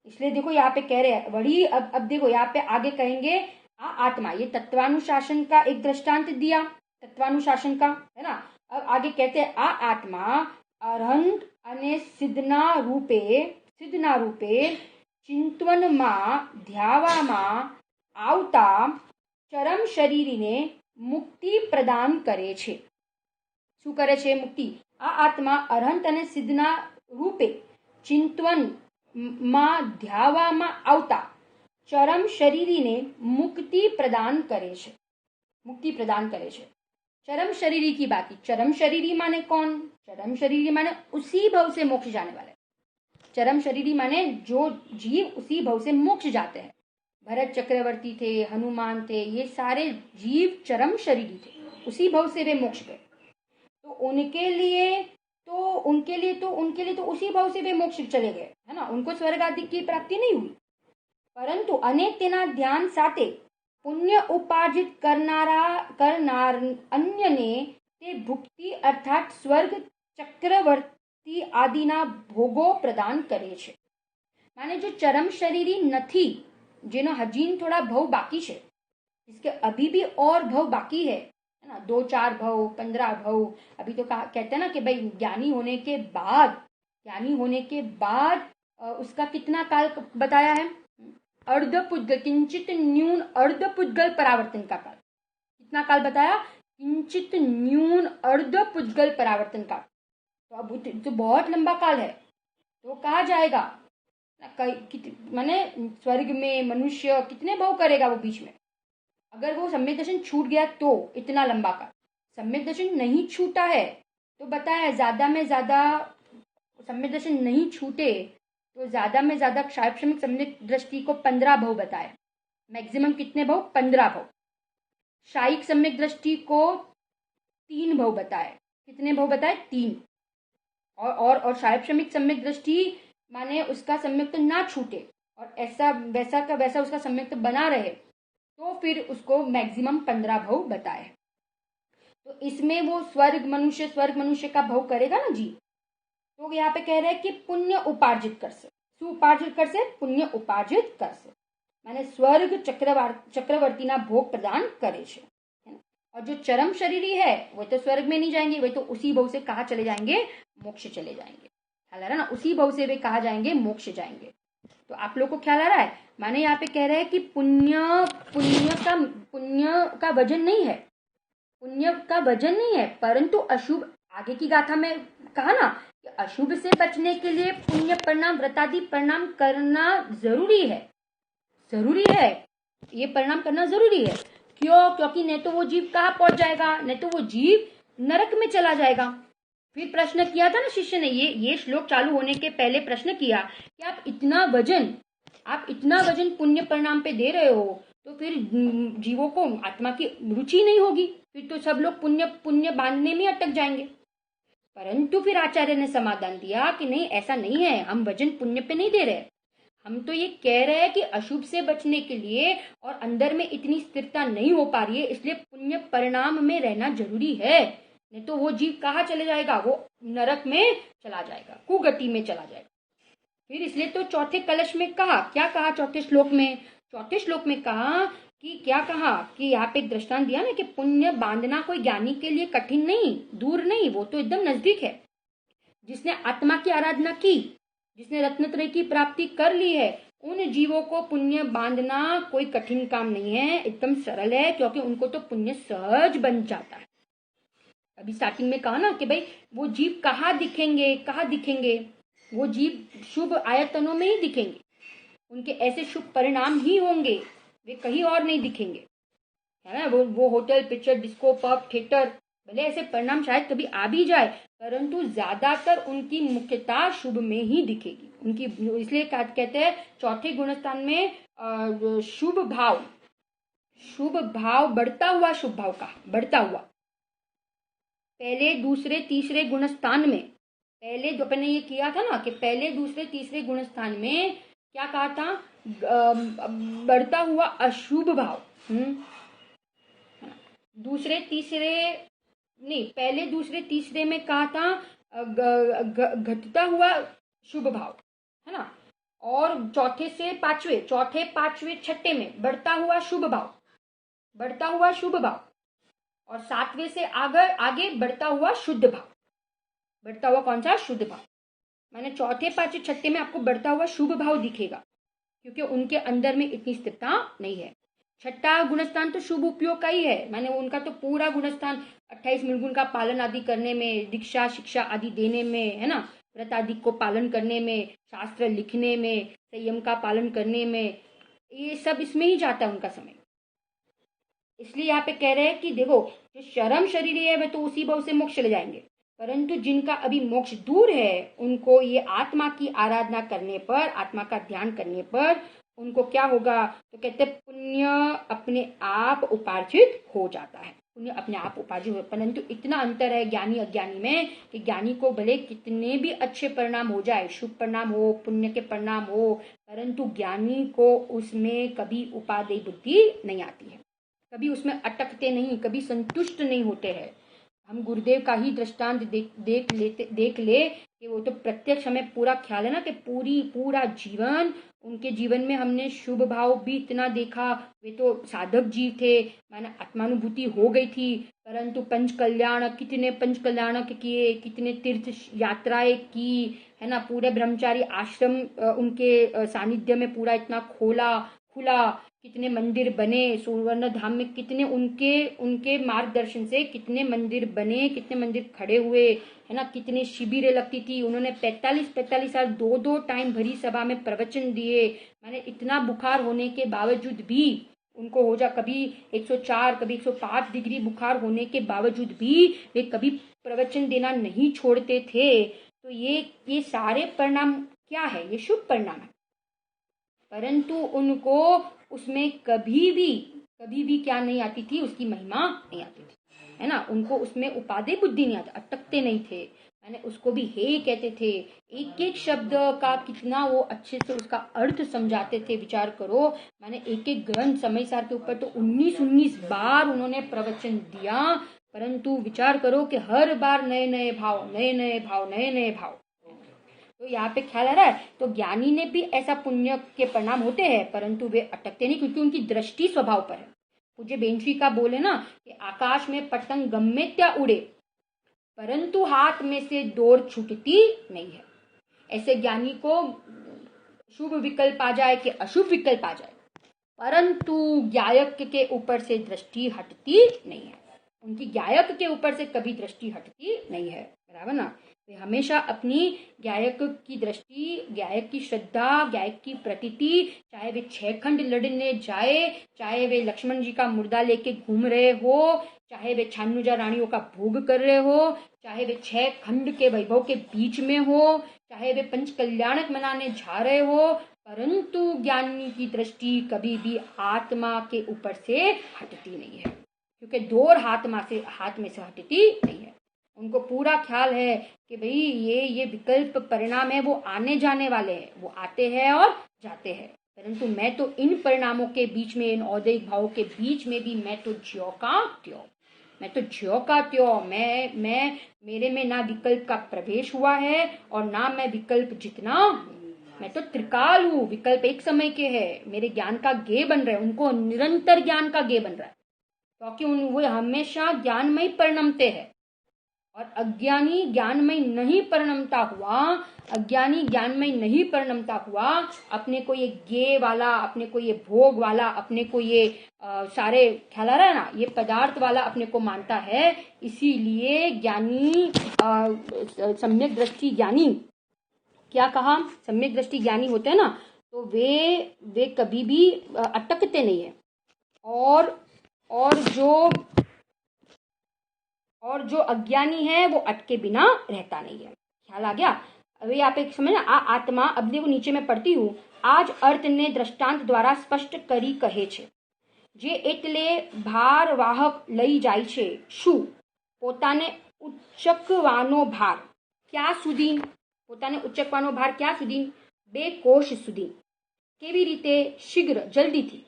इसलिए देखो यहाँ पे कह रहे हैं वही, अब देखो यहाँ पे आगे कहेंगे आत्मा, ये तत्वानुशासन का एक दृष्टांत दिया, तत्वानुशासन का, है ना। अब आगे कहते हैं आत्मा अरहंत अने सिद्धना रूपे चिंतवन માં ધ્યાવામાં આવતા ચરમ શરીરીને મુક્તિ પ્રદાન કરે છે। શું કરે છે? મુક્તિ। આ આત્મા અરહંત અને સિદ્ધના રૂપે ચિંતવનમાં ધ્યાવામાં આવતા ચરમ શરીરીને મુક્તિ પ્રદાન કરે છે, મુક્તિ પ્રદાન કરે છે। चरम शरीरी की बात की। चरम शरीरी माने कौन? चरम शरीरी माने उसी भव से मोक्ष जाने वाले। चरम शरीरी माने जो जीव उसी भव से मोक्ष जाते हैं। भरत चक्रवर्ती थे, हनुमान थे, ये सारे जीव चरम शरीरी थे, उसी भव से वे मोक्ष गए। तो उनके लिए तो उसी भव से वे मोक्ष चले गए, है ना। उनको स्वर्ग आदि की प्राप्ति नहीं हुई, परंतु अनेक तेना ध्यान साथे पुण्य उपार्जित करनार अन्यने ते भुक्ति अर्थात स्वर्ग चक्रवर्ती आदिना भोगो प्रदान करे छे। माने जो चरम शरीरी नथी, जेनो हजीन थोड़ा भव बाकी है, जिसके अभी भी और भव बाकी है ना, 2-4 भव, 15 भव। अभी तो कहते हैं ना कि भाई ज्ञानी होने के बाद उसका कितना काल बताया है? अर्धपुद्गल, किंचित न्यून अर्धपुद्गल परावर्तन का काल। कितना काल बताया? किंचित न्यून अर्धपुद्गल परावर्तन काल। तो अब तो बहुत लंबा काल है। तो कहा जाएगा माने स्वर्ग में मनुष्य कितने भव करेगा वो बीच में? अगर वो सम्यक दर्शन छूट गया तो इतना लंबा काल। सम्यक दर्शन नहीं छूटा है तो बताया ज्यादा में ज्यादा, सम्यक दर्शन नहीं छूटे तो ज्यादा में ज्यादा क्षायक्षमिक सम्यक दृष्टि को 15 भव बताया। मैक्सिमम कितने भव? 15 भव। शायिक सम्यक दृष्टि को 3 भव बताए। कितने भव बताए? 3। और क्षायक्षमिक सम्यक दृष्टि माने उसका सम्यक तो ना छूटे और ऐसा वैसा का वैसा उसका सम्यक तो बना रहे, तो फिर उसको मैक्सिमम 15 भव बताए। तो इसमें वो स्वर्ग मनुष्य का भव करेगा ना जी। तो यहाँ पे कह रहे हैं कि पुण्य उपार्जित कर से, सुउपार्जित कर से, पुण्य उपार्जित कर से, माने स्वर्ग चक्रवर्ती ना भोग प्रदान करे छे। और जो चरम शरीरी है वो तो स्वर्ग में नहीं जाएंगे, वे तो उसी भव से कहाँ चले जाएंगे? मोक्ष चले जाएंगे। ख्याल आ रहा है ना? उसी भव से वे कहाँ जाएंगे? मोक्ष जाएंगे। तो आप लोग को ख्याल आ रहा है? माने यहाँ पे कह रहे हैं कि पुण्य का वजन नहीं है, पुण्य का वजन नहीं है, परंतु अशुभ, आगे की गाथा में कहा ना कि अशुभ से बचने के लिए पुण्य प्रणाम व्रतादि प्रणाम करना जरूरी है। ये प्रणाम करना जरूरी है। क्यों? क्योंकि नहीं तो वो जीव कहाँ पहुंच जाएगा? नहीं तो वो जीव नरक में चला जाएगा। फिर प्रश्न किया था ना शिष्य ने, ये श्लोक चालू होने के पहले प्रश्न किया कि आप इतना वजन पुण्य प्रणाम पे दे रहे हो, तो फिर जीवों को आत्मा की रुचि नहीं होगी, फिर तो सब लोग पुण्य बांधने में अटक जाएंगे। परंतु फिर आचार्य ने समाधान दिया कि नहीं, ऐसा नहीं है, हम वजन पुण्य पे नहीं दे रहे, हम तो ये कह रहे हैं कि अशुभ से बचने के लिए और अंदर में इतनी स्थिरता नहीं हो पा रही है, इसलिए पुण्य परिणाम में रहना जरूरी है। नहीं तो वो जीव कहाँ चले जाएगा? वो नरक में चला जाएगा, कुगति में चला जाएगा। फिर इसलिए तो चौथे कलश में कहा, क्या कहा चौथे श्लोक में कहा कि क्या कहा कि यहाँ पे एक दृष्टांत दिया ना कि पुण्य बांधना कोई ज्ञानी के लिए कठिन नहीं, दूर नहीं, वो तो एकदम नजदीक है। जिसने आत्मा की आराधना की, जिसने रत्नत्रय की प्राप्ति कर ली है, उन जीवों को पुण्य बांधना कोई कठिन काम नहीं है, एकदम सरल है, क्योंकि उनको तो पुण्य सहज बन जाता है। अभी स्टार्टिंग में कहा ना कि भाई वो जीव कहाँ दिखेंगे? वो जीव शुभ आयतनों में ही दिखेंगे, उनके ऐसे शुभ परिणाम ही होंगे, वे कहीं और नहीं दिखेंगे, है ना। वो hotel, picture, disco, pub, theatre, भले ऐसे परिणाम शायद कभी आ भी जाए, परंतु ज्यादातर उनकी मुख्यता शुभ में ही दिखेगी उनकी। इसलिए कहते हैं चौथे गुणस्थान में शुभ भाव बढ़ता हुआ, शुभ भाव का बढ़ता हुआ। पहले दूसरे तीसरे गुणस्थान में, पहले जो अपने ये किया था ना कि पहले दूसरे तीसरे गुणस्थान में क्या कहा था? बढ़ता हुआ अशुभ भाव। दूसरे तीसरे नहीं, पहले दूसरे तीसरे में कहा था घटता हुआ शुभ भाव, है ना। और चौथे से पांचवे, चौथे पांचवे छठे में बढ़ता हुआ शुभ भाव, बढ़ता हुआ शुभ भाव। और सातवें से आगे आगे बढ़ता हुआ शुद्ध भाव। बढ़ता हुआ कौन सा? शुद्ध भाव। माने चौथे पांचवे छठे में आपको बढ़ता हुआ शुभ भाव दिखेगा, क्योंकि उनके अंदर में इतनी स्थिरता नहीं है। छठा गुणस्थान तो शुभ उपयोग का ही है, माने उनका तो पूरा गुणस्थान 28 निर्गुण का पालन आदि करने में, दीक्षा शिक्षा आदि देने में, है ना, व्रत आदि को पालन करने में, शास्त्र लिखने में, संयम का पालन करने में, ये सब इसमें ही जाता है उनका समय। इसलिए यहाँ पे कह रहे हैं कि देखो, जो शर्म शरीर है वे तो उसी भाव से मोक्ष ले जाएंगे, परंतु जिनका अभी मोक्ष दूर है उनको ये आत्मा की आराधना करने पर, आत्मा का ध्यान करने पर उनको क्या होगा? तो कहते हैं पुण्य अपने आप उपार्जित हो जाता है, पुण्य अपने आप उपार्जित हो। परंतु इतना अंतर है ज्ञानी अज्ञानी में कि ज्ञानी को भले कितने भी अच्छे परिणाम हो जाए, शुभ परिणाम हो, पुण्य के परिणाम हो, परंतु ज्ञानी को उसमें कभी उपादेय बुद्धि नहीं आती है, कभी उसमें अटकते नहीं, कभी संतुष्ट नहीं होते हैं। हम गुरुदेव का ही दृष्टांत देख ले कि वो तो प्रत्यक्ष हमें पूरा ख्याल है ना कि पूरा जीवन, उनके जीवन में हमने शुभ भाव भी इतना देखा। वे तो साधक जीव थे, माने आत्मानुभूति हो गई थी, परंतु पंच कल्याण, कितने पंच कल्याणक किए, कितने तीर्थ यात्राएं की, है ना, पूरे ब्रह्मचारी आश्रम उनके सानिध्य में पूरा इतना खुला, कितने मंदिर बने सुवर्ण धाम में, कितने उनके मार्गदर्शन से कितने मंदिर बने, कितने मंदिर खड़े हुए, है ना, कितने शिविरें लगती थी। उन्होंने 45 साल 2 टाइम भरी सभा में प्रवचन दिए। माने इतना बुखार होने के बावजूद भी उनको हो जा, कभी 104 कभी 105 डिग्री बुखार होने के बावजूद भी वे कभी प्रवचन देना नहीं छोड़ते थे। तो ये सारे परिणाम क्या है? ये शुभ परिणाम है, परंतु उनको उसमें कभी भी क्या नहीं आती थी? उसकी महिमा नहीं आती थी, है ना। उनको उसमें उपादेय बुद्धि नहीं आती, अटकते नहीं थे, मैंने उसको भी हे कहते थे। एक एक शब्द का कितना वो अच्छे से उसका अर्थ समझाते थे। विचार करो, मैंने एक एक ग्रंथ समय सार के ऊपर तो 19 बार उन्होंने प्रवचन दिया, परंतु विचार करो कि हर बार नए नए भाव, नए नए भाव। तो यहाँ पे ख्याल आ रहा है। तो ज्ञानी ने भी ऐसा पुण्य के परिणाम होते हैं, परंतु वे अटकते नहीं, क्योंकि उनकी दृष्टि स्वभाव पर है। पूज्य बेंची का बोले ना कि आकाश में पतंग गम्मे त्या उड़े, परंतु हाथ में से डोर छूटती नहीं है। ऐसे ज्ञानी को शुभ विकल्प आ जाए कि अशुभ विकल्प आ जाए, परंतु गायक के ऊपर से दृष्टि हटती नहीं है। उनकी गायक के ऊपर से कभी दृष्टि हटती नहीं है, बराबर ना। वे हमेशा अपनी गायक की दृष्टि, गायक की श्रद्धा, गायक की प्रतीति, चाहे वे 6 खंड लड़ने जाए, चाहे वे लक्ष्मण जी का मुर्दा लेके घूम रहे हो, चाहे वे छानुजा रानियों का भोग कर रहे हो, चाहे वे 6 खंड के वैभव के बीच में हो, चाहे वे पंच कल्याणक मनाने जा रहे हो, परंतु ज्ञानी की दृष्टि कभी भी आत्मा के ऊपर से हटती नहीं है, क्योंकि डोर हाथ में से हटती नहीं है। उनको पूरा ख्याल है कि भाई ये विकल्प परिणाम है, वो आने जाने वाले हैं, वो आते हैं और जाते हैं, परंतु मैं तो इन परिणामों के बीच में, इन औदैहिक भावों के बीच में भी मैं तो ज्यों का त्यों, मैं मेरे में ना विकल्प का प्रवेश हुआ है और ना मैं विकल्प जितना हूँ। मैं तो त्रिकाल हूँ, विकल्प एक समय के है, मेरे ज्ञान का गे बन रहे हैं, उनको निरंतर ज्ञान का गे बन रहा है, क्योंकि वो हमेशा ज्ञानमय परिणमते हैं। और अज्ञानी ज्ञानमय नहीं परिणमता हुआ, अपने को ये गे वाला, अपने को ये भोग वाला, अपने को ये सारे ख्याल आ रहा है ना, ये पदार्थ वाला अपने को मानता है। इसीलिए ज्ञानी, सम्यक दृष्टि ज्ञानी, क्या कहा, सम्यक दृष्टि ज्ञानी होते हैं ना, तो वे कभी भी अटकते नहीं है। और जो अज्ञानी है वो अटके बिना रहता नहीं है। ख्याल आ गया? अभी आप एक समझ आत्मा, अब देखो नीचे में पढ़ती हूँ। आज अर्थ ने दृष्टांत द्वारा स्पष्ट करी कहे छे, जे એટલે ભારવાહક લઈ જાય છે શું પોતાને ઉચકવાનો ભાર ક્યાં સુધી, પોતાને ઉચકવાનો ભાર ક્યાં સુધી? 2 કોશ સુધી. કેવી રીતે? શીઘ્ર, જલ્દીથી.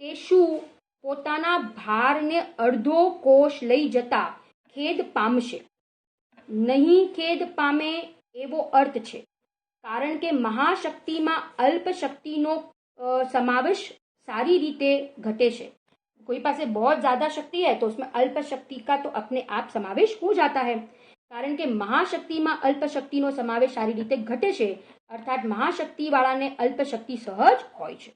તે શું? પોતાના ભારને અડધો કોષ લઈ જતા ખેદ પામશે. નહીં ખેદ પામે એવો અર્થ છે, કારણ કે महाशक्तिમાં अल्प शक्तिનો समावेश सारी रीते घटे છે. कोई पास बहुत ज्यादा शक्ति है तो उसमें अल्प शक्ति का तो अपने आप समावेश हो जाता है, कारण के महाशक्ति में अल्प शक्ति नो समावेश सारी रीते घटे છે. अर्थात महाशक्ति वाला ने अल्प शक्ति सहज होय छे.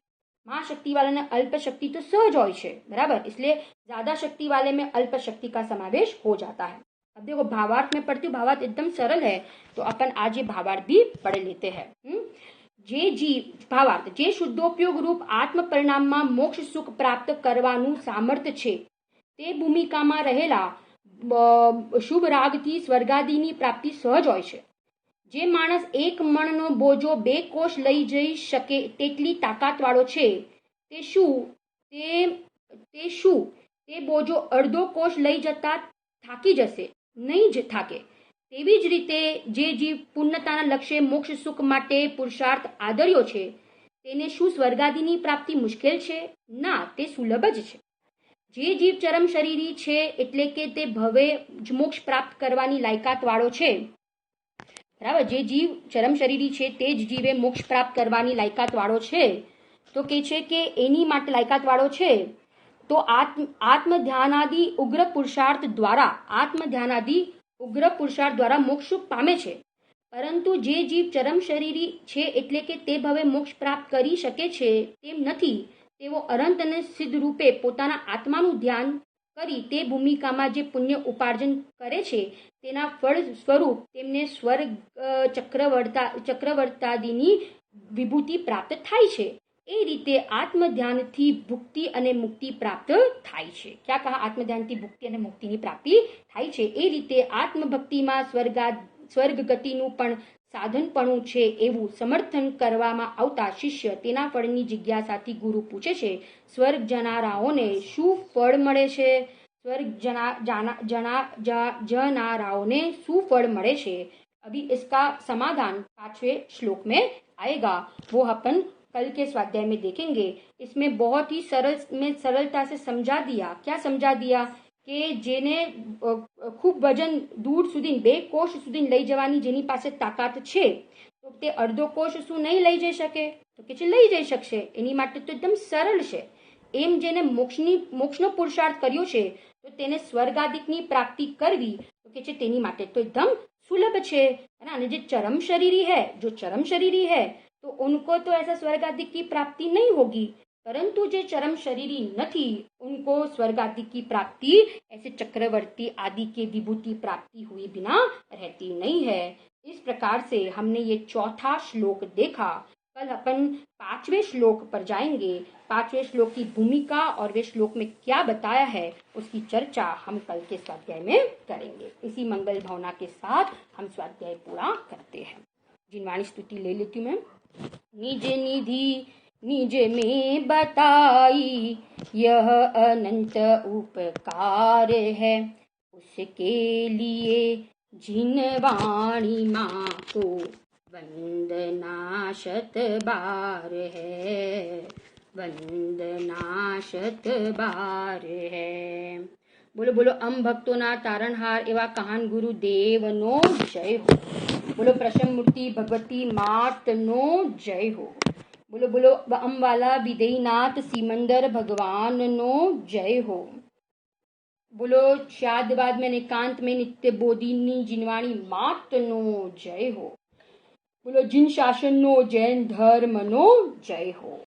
महाशक्ति वाला ने अल्प शक्ति तो सहज होय छे, बराबर. इसलिए ज्यादा शक्ति वाले में अल्प शक्ति का समावेश हो जाता है. अब देखो भावार्थ में पढ़ती हूँ, भावार्थ एकदम सरल है तो अपन आज ये भावार्थ भी पढ़ लेते हैं. जे जीव भावार्थ जे शुद्धोपयोग रूप आत्म परिणामમાં મોક્ષ સુખ પ્રાપ્ત કરવાનું સામર્થ્ય છે તે ભૂમિકામાં રહેલા શુભ રાગથી સ્વર્ગાદિની પ્રાપ્તિ સહજ હોય છે. જે માણસ એક મણનો બોજો 2 કોષ લઈ જઈ શકે તેટલી તાકાતવાળો છે તે બોજો અડધો કોષ લઈ જતા થાકી જશે, નહીં જ થાકે. તેવી જ રીતે જે જીવ પૂર્ણતાના લક્ષ્ય મોક્ષ સુખ માટે પુરુષાર્થ આદર્યો છે તેને શું સ્વર્ગાદિની પ્રાપ્તિ મુશ્કેલ છે? ના, તે સુલભ જ છે. જે જીવ ચરમ શરીરી છે એટલે કે તે ભવે જ મોક્ષ પ્રાપ્ત કરવાની લાયકાત વાળો છે, બરાબર. જે જીવ ચરમ શરીરી છે તે જ જીવે મોક્ષ પ્રાપ્ત કરવાની લાયકાત વાળો છે. તો કે છે કે એની માટે લાયકાત વાળો છે તો આત્મ ધ્યાનાદિ ઉગ્ર પુરુષાર્થ દ્વારા મોક્ષ પામે છે. પરંતુ જે જીવ ચરમ શરીરી છે એટલે કે તે ભવે મોક્ષ પ્રાપ્ત કરી શકે છે તેમ નથી, તેઓ અનંત અને સિદ્ધ રૂપે પોતાના આત્માનું ધ્યાન કરી તે ભૂમિકામાં જે પુણ્ય ઉપાર્જન કરે છે તેના ફળ સ્વરૂપ તેમને સ્વર્ગ ચક્રવર્તાદિની વિભૂતિ પ્રાપ્ત થાય છે. એ રીતે આત્મધ્યાનથી ભુક્તિ અને મુક્તિ પ્રાપ્ત થાય છે. ક્યાં કહા? આત્મધ્યાનથી ભુક્તિ અને મુક્તિની પ્રાપ્તિ થાય છે. એ રીતે આત્મભક્તિમાં સ્વર્ગ ગતિનું પણ સાધનપણું છે એવું સમર્થન કરવામાં આવતા શિષ્ય તેના ફળની જિજ્ઞાસાથી ગુરુ પૂછે છે, સ્વર્ગ જનારાઓને શું ફળ મળે છે? स्वर्ग जनाराओं શું ફળ મળે છે? अभी इसका समाधान 5वें श्लोक में आएगा, वो अपन कल के स्वाध्याय में देखेंगे. इसमें बहुत ही सरलता से समझा दिया. क्या समझा दिया? કે જેને ખૂબ વજન દૂર સુધી 2 કોષ સુધી લઈ જવાની જેની પાસે તાકાત છે તો તે અડધો કોષ શું નહીં લઈ જઈ શકે? તો કે છે લઈ જઈ શકશે. એની માટે તો એકદમ સરળ છે. એમ જેને મોક્ષનો પુરુષાર્થ કર્યો છે તો તેને સ્વર્ગાદિકની પ્રાપ્તિ કરવી તો કે છે તેની માટે તો એકદમ सुलभ છે. અને જે चरम शरीरी है तो उनको तो ऐसा स्वर्गादिक की प्राप्ति नहीं होगी, परंतु जो चरम शरीरी नहीं उनको स्वर्गादिक की प्राप्ति ऐसे चक्रवर्ती आदि के विभूति प्राप्ति हुई बिना रहती नहीं है. इस प्रकार से हमने ये 4था श्लोक देखा. कल अपन 5वें श्लोक पर जाएंगे. 5वें श्लोक की भूमिका और वे श्लोक में क्या बताया है उसकी चर्चा हम कल के स्वाध्याय में करेंगे. इसी मंगल भावना के साथ हम स्वाध्याय पूरा करते हैं. जिनवाणी स्तुति ले लेती हूँ मैं. निज निधि निज में बताई यह अनंत उपकार है, उसके लिए जिन वाणी माँ को वंदना शत बार है, वंदना शत बार है. बोलो बोलो अम भक्तोना तारणहार एवा कहान गुरुदेवनो जय हो. बोलो प्रसन्न मूर्ति भगवती मातनो जय हो. बोलो बोलो अम्बाला विदेयनाथ सिमंदर भगवान नो जय हो. बोलो शादवाद में एकांत में नित्य बोधिनी जिनवाणी मात नो जय हो. बोलो जिन शासन नो जैन धर्म नो जय हो.